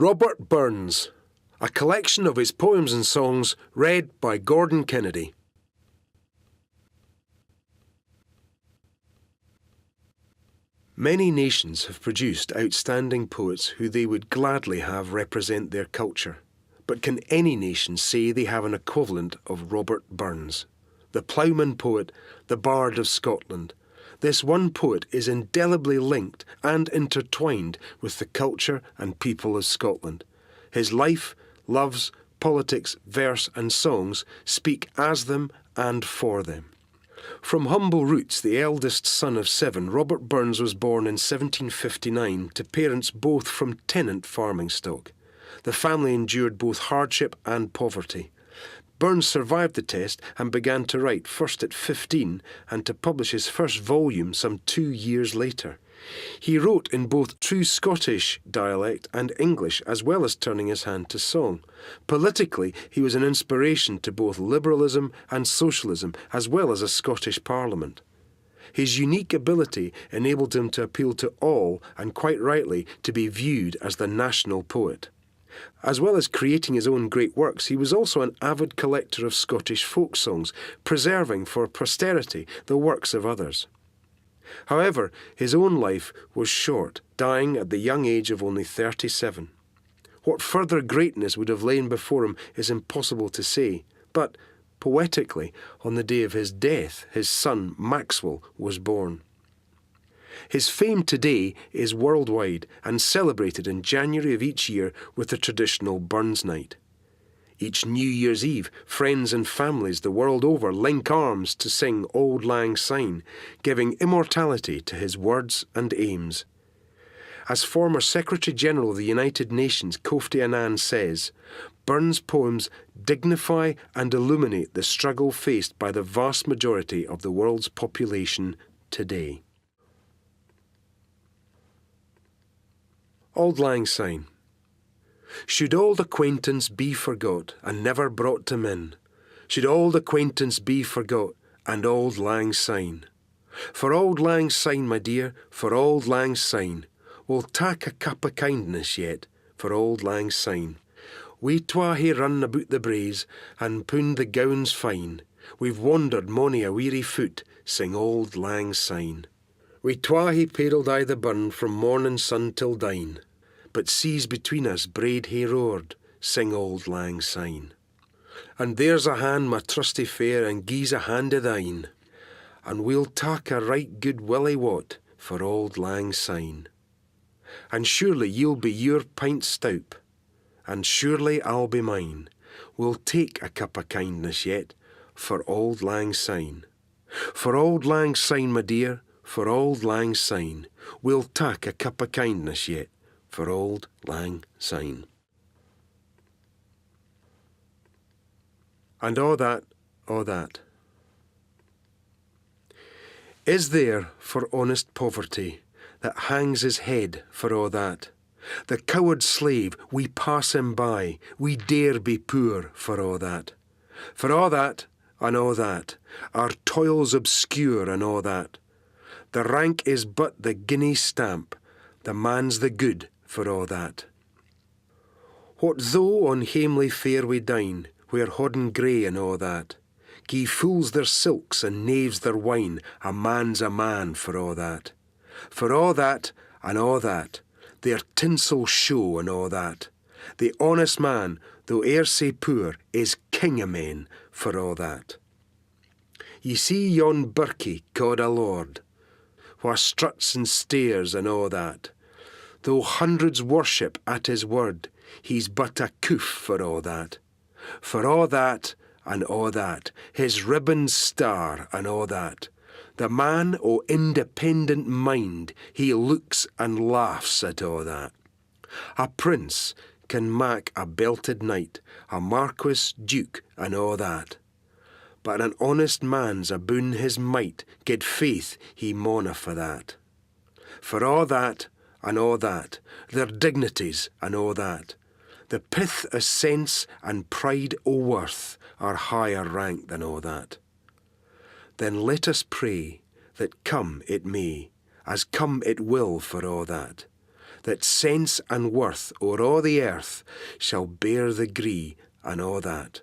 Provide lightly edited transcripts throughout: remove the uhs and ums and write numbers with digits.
Robert Burns, a collection of his poems and songs read by Gordon Kennedy. Many nations have produced outstanding poets who they would gladly have represent their culture. But can any nation say they have an equivalent of Robert Burns? The Ploughman Poet, the Bard of Scotland. This one poet is indelibly linked and intertwined with the culture and people of Scotland. His life, loves, politics, verse and songs speak as them and for them. From humble roots, the eldest son of 7, Robert Burns was born in 1759 to parents both from tenant farming stock. The family endured both hardship and poverty. Burns survived the test and began to write, first at 15, and to publish his first volume some 2 years later. He wrote in both true Scottish dialect and English, as well as turning his hand to song. Politically, he was an inspiration to both liberalism and socialism, as well as a Scottish Parliament. His unique ability enabled him to appeal to all, and quite rightly, to be viewed as the national poet. As well as creating his own great works, he was also an avid collector of Scottish folk songs, preserving for posterity the works of others. However, his own life was short, dying at the young age of only 37. What further greatness would have lain before him is impossible to say, but, poetically, on the day of his death, his son Maxwell was born. His fame today is worldwide and celebrated in January of each year with the traditional Burns Night. Each New Year's Eve, friends and families the world over link arms to sing Auld Lang Syne, giving immortality to his words and aims. As former Secretary-General of the United Nations Kofi Annan says, Burns' poems dignify and illuminate the struggle faced by the vast majority of the world's population today. Auld Lang Syne. Should old acquaintance be forgot and never brought to min, should old acquaintance be forgot and Auld Lang Syne. For Auld Lang Syne, my dear, for Auld Lang Syne, we'll tak a cup o' kindness yet, for Auld Lang Syne. We twa hae run about the braes and pound the gowns fine, we've wandered mony a weary foot, sing Auld Lang Syne. We twa hae paddled aye the burn from morning sun till dine, but seas between us braid hae roared, sing Auld Lang Syne. And there's a hand, my trusty fair, and gie's a hand o' thine, and we'll tak a right good willy wot for Auld Lang Syne. And surely you'll be your pint stoup, and surely I'll be mine. We'll take a cup o' kindness yet for Auld Lang Syne. For Auld Lang Syne, my dear, for Auld Lang Syne, we'll tak a cup o' kindness yet for Auld Lang Syne. And a' that, a' that. Is there for honest poverty that hangs his head for a' that? The coward slave, we pass him by, we dare be poor for a' that. For a' that, and a' that, our toils obscure and a' that. The rank is but the guinea stamp, the man's the good for a' that. What though on hamely fare we dine, where hodden grey and a' that? Gie fools their silks and knaves their wine, a man's a man for a' that. For a' that, and a' that, their tinsel show and a' that. The honest man, though e'er sae poor, is king o' men for a' that. Ye see yon birkie ca'd a lord, wha struts and stares and a' that. Though hundreds worship at his word, he's but a coof for a' that. For a' that, and a' that, his ribbons star and a' that. The man o' independent mind, he looks and laughs at a' that. A prince can mak a belted knight, a marquis, duke, and a' that. But an honest man's aboon his might, ged faith he mauna for that. For a' that, and a' that, their dignities and a' that. The pith o' sense and pride o' worth are higher rank than a' that. Then let us pray that come it may, as come it will for a' that. that sense and worth o'er all the earth shall bear the gree and all that.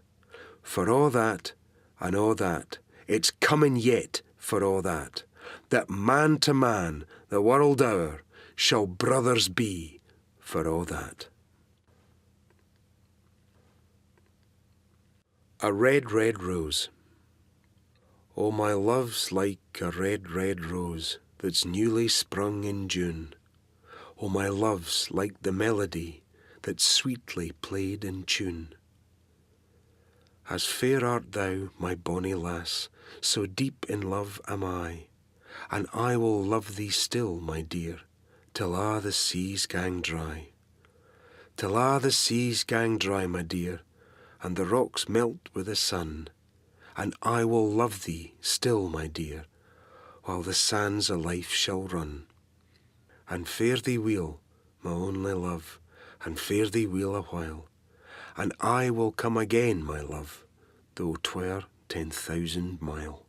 For all that and all that, it's coming yet for all that, that man to man, the world o'er, shall brothers be for all that. A red, red rose. Oh, my love's like a red, red rose that's newly sprung in June. Oh, my love's like the melody that's sweetly played in tune. As fair art thou, my bonny lass, so deep in love am I, and I will love thee still, my dear, till a' the seas gang dry. Till a' the seas gang dry, my dear, and the rocks melt with the sun, and I will love thee still, my dear, while the sands o' life shall run. And fare thee weel, my only love, and fare thee weel a while, and I will come again, my love, though 'twere 10,000 mile.